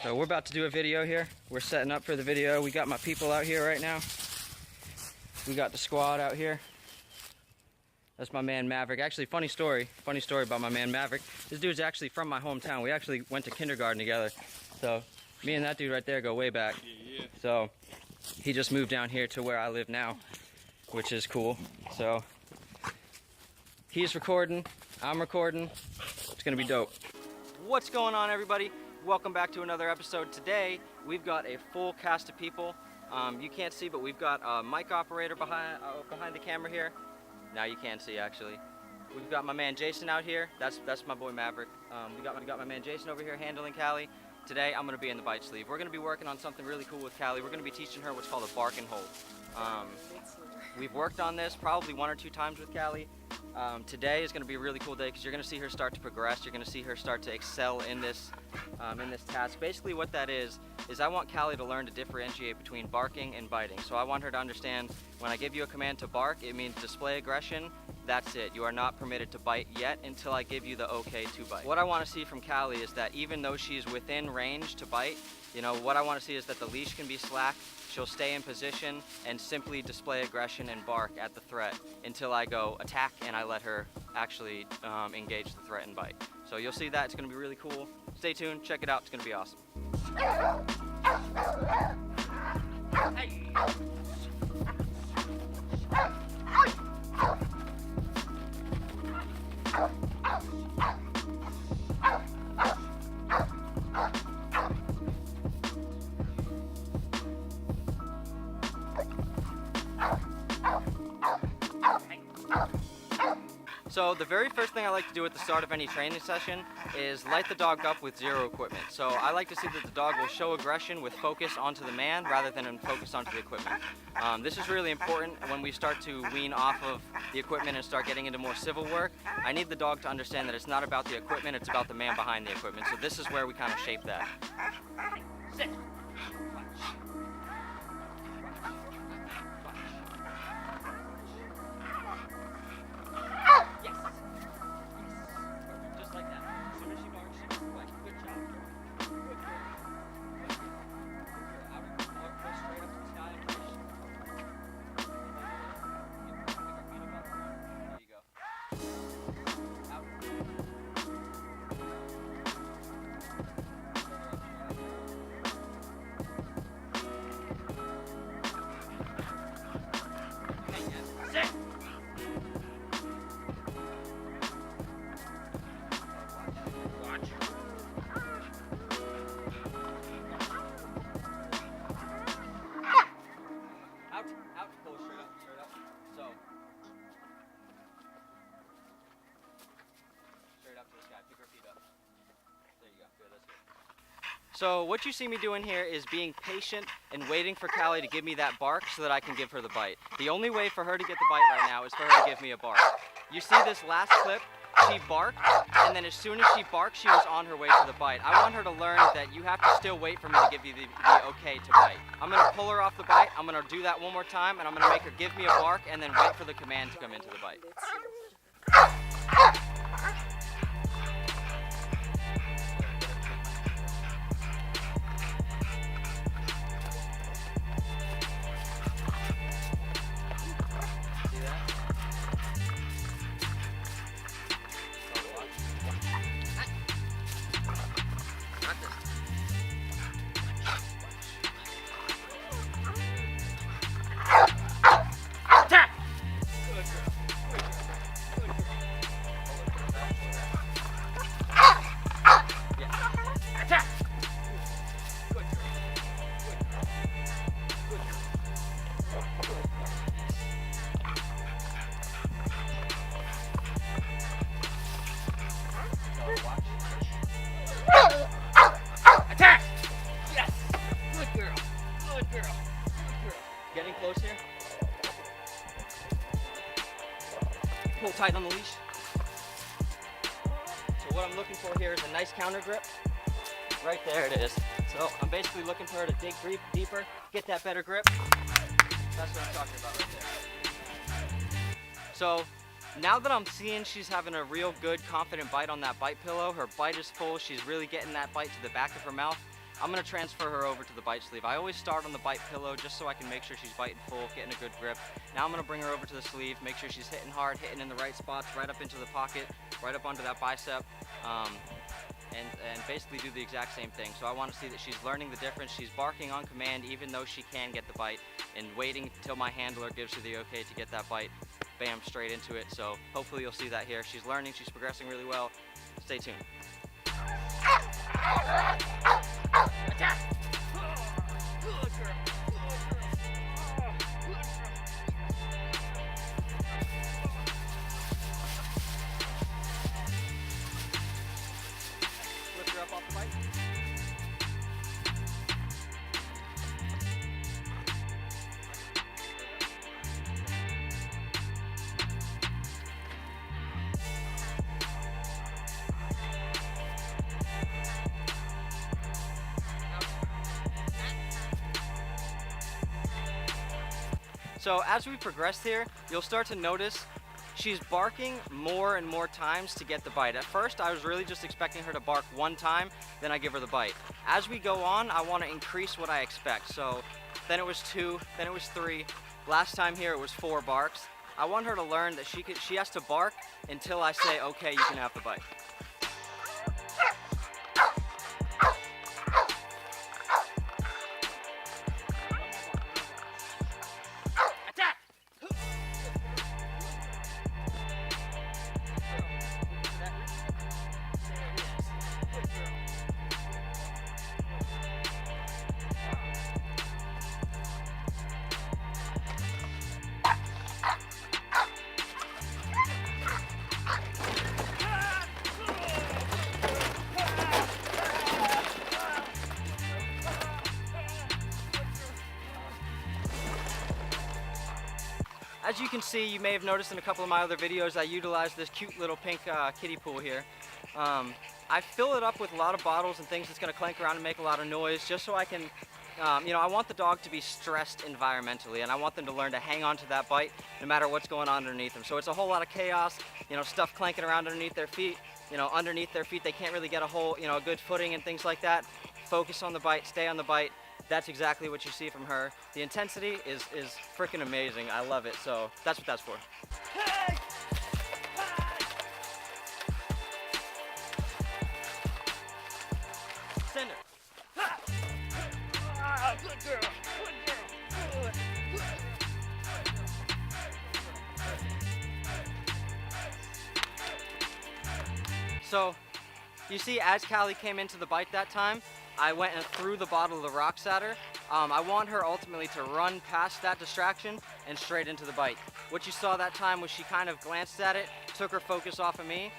So we're about to do a video here. We're setting up for the video. We got my people out here right now. We got the squad out here. That's my man Maverick. Actually, funny story about my man Maverick. This dude's actually from my hometown. We actually went to kindergarten together. So me and that dude right there go way back. Yeah. So he just moved down here to where I live now, which is cool. So he's recording, I'm recording. It's gonna be dope. What's going on, everybody? Welcome back to another episode. Today we've got a full cast of people. You can't see, but we've got a mic operator behind the camera here. Now you can see, actually. We've got my man Jason out here. That's my boy Maverick. We got my man Jason over here handling Cali. Today I'm gonna be in the bite sleeve. We're gonna be working on something really cool with Cali. We're gonna be teaching her what's called a bark and hold. We've worked on this probably 1 or 2 times with Cali. Today is going to be a really cool day because you're going to see her start to progress. You're going to see her start to excel in this task. Basically what that is I want Cali to learn to differentiate between barking and biting. So I want her to understand when I give you a command to bark, it means display aggression. That's it. You are not permitted to bite yet until I give you the okay to bite. What I want to see from Cali is that even though she's within range to bite, you know, what I want to see is that the leash can be slack. She'll stay in position and simply display aggression and bark at the threat until I go attack and I let her actually engage the threat and bite. So you'll see that. It's going to be really cool. Stay tuned. Check it out. It's going to be awesome. Hey. So the very first thing I like to do at the start of any training session is light the dog up with zero equipment. So I like to see that the dog will show aggression with focus onto the man rather than focus onto the equipment. This is really important when we start to wean off of the equipment and start getting into more civil work. I need the dog to understand that it's not about the equipment, it's about the man behind the equipment. So this is where we kind of shape that. Sit. So what you see me doing here is being patient and waiting for Cali to give me that bark so that I can give her the bite. The only way for her to get the bite right now is for her to give me a bark. You see this last clip, she barked, and then as soon as she barked, she was on her way to the bite. I want her to learn that you have to still wait for me to give you the okay to bite. I'm going to pull her off the bite, I'm going to do that one more time, and I'm going to make her give me a bark and then wait for the command to come into the bite. Getting close here. Pull tight on the leash. So what I'm looking for here is a nice counter grip. Right there it is. So I'm basically looking for her to dig deeper, get that better grip. That's what I'm talking about right there. So now that I'm seeing she's having a real good confident bite on that bite pillow, her bite is full, she's really getting that bite to the back of her mouth, I'm gonna transfer her over to the bite sleeve. I always start on the bite pillow just so I can make sure she's biting full, getting a good grip. Now I'm gonna bring her over to the sleeve, make sure she's hitting hard, hitting in the right spots, right up into the pocket, right up onto that bicep, and basically do the exact same thing. So I want to see that she's learning the difference. She's barking on command even though she can get the bite, and waiting till my handler gives her the okay to get that bite. Bam, straight into it. So hopefully you'll see that here. She's learning, she's progressing really well. Stay tuned. Attack! Good girl. Lift her up off the bike. So as we progress here, you'll start to notice she's barking more and more times to get the bite. At first, I was really just expecting her to bark one time, then I give her the bite. As we go on, I want to increase what I expect. So then it was 2, then it was 3. Last time here it was 4 barks. I want her to learn that she has to bark until I say, okay, you can have the bite. As you can see, you may have noticed in a couple of my other videos, I utilize this cute little pink kiddie pool here. I fill it up with a lot of bottles and things that's going to clank around and make a lot of noise, just so I can, I want the dog to be stressed environmentally, and I want them to learn to hang on to that bite no matter what's going on underneath them. So it's a whole lot of chaos, stuff clanking around underneath their feet. Underneath their feet, they can't really get a good footing and things like that. Focus on the bite, stay on the bite. That's exactly what you see from her. The intensity is freaking amazing. I love it. So that's what that's for. Hey! Send her. Good girl. Good girl. Good. So you see, as Cali came into the bite that time, I went and threw the bottle of the rocks at her. I want her ultimately to run past that distraction and straight into the bite. What you saw that time was she kind of glanced at it, took her focus off of me,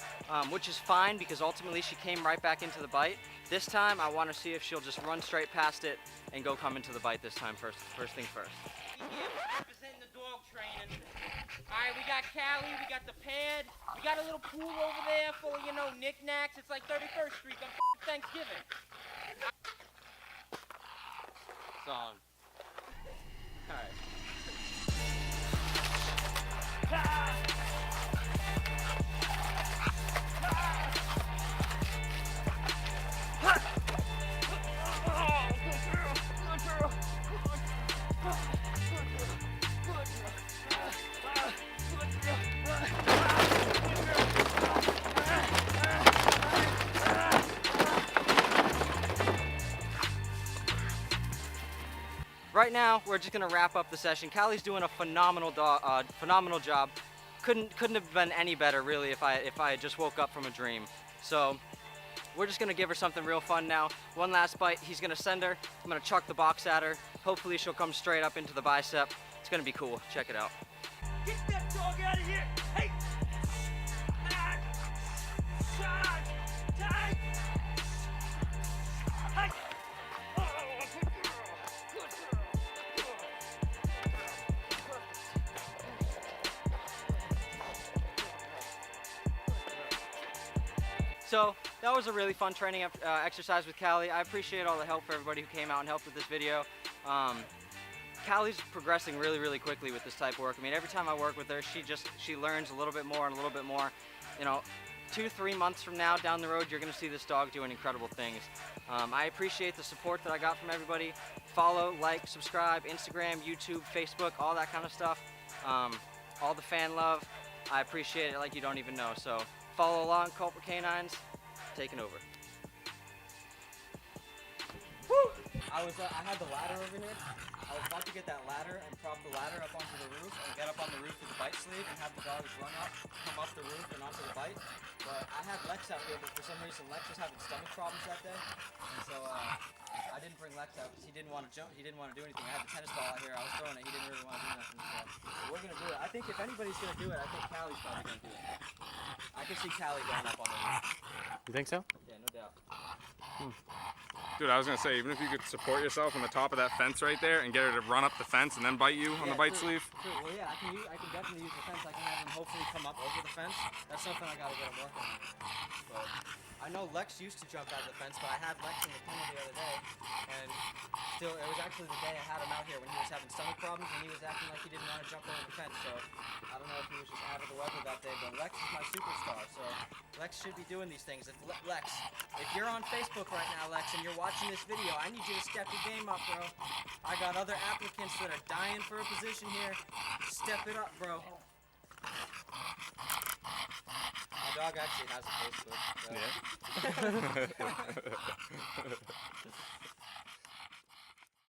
which is fine because ultimately she came right back into the bite. This time I want to see if she'll just run straight past it and go come into the bite this time first thing first. Representing the dog training. Alright, we got Cali, we got the pad, we got a little pool over there full of, knickknacks. It's like 31st Street on Thanksgiving. Song. Alright. Right now, we're just gonna wrap up the session. Cali's doing a phenomenal job. Couldn't have been any better, really, if I just woke up from a dream. So we're just gonna give her something real fun now. One last bite. He's gonna send her. I'm gonna chuck the box at her. Hopefully, she'll come straight up into the bicep. It's gonna be cool. Check it out. Get that dog out of here! Hey! So that was a really fun training exercise with Cali. I appreciate all the help for everybody who came out and helped with this video. Cali's progressing really, really quickly with this type of work. I mean, every time I work with her, she learns a little bit more and a little bit more. 2-3 months from now down the road, you're gonna see this dog doing incredible things. I appreciate the support that I got from everybody. Follow, like, subscribe, Instagram, YouTube, Facebook, all that kind of stuff. All the fan love. I appreciate it like you don't even know. So follow along, Culprit Canines, taking over. Woo! I had the ladder over here. I was about to get that ladder and prop the ladder up onto the roof and get up on the roof with the bite sleeve and have the dogs run up, come up the roof and onto the bite. But I had Lex out here, but for some reason Lex was having stomach problems that day. And so I didn't bring Lex out because he didn't want to jump, he didn't want to do anything. I had the tennis ball out here, I was throwing it, he didn't really want to do nothing. So we're going to do it. I think if anybody's going to do it, I think Cali's probably going to do it. I can see Cali going up on the roof. You think so? Yeah, no doubt. Dude, I was gonna say, even if you could support yourself on the top of that fence right there and get her to run up the fence and then bite you on the bite sleeve. True. Well, yeah, I can definitely use the fence. I can have him hopefully come up over the fence. That's something I gotta get him working on. But I know Lex used to jump out of the fence, but I had Lex in the kennel the other day, and still, it was actually the day I had him out here when he was having stomach problems and he was acting like he didn't want to jump over the fence. So I don't know if he was just out of the weather that day, but Lex is my superstar. So Lex should be doing these things. Lex, if you're on Facebook right now, Lex, and you're watching this video, I need you to step your game up, bro. I got other applicants that are dying for a position here. Step it up, bro. My dog actually has a Facebook. So. Yeah.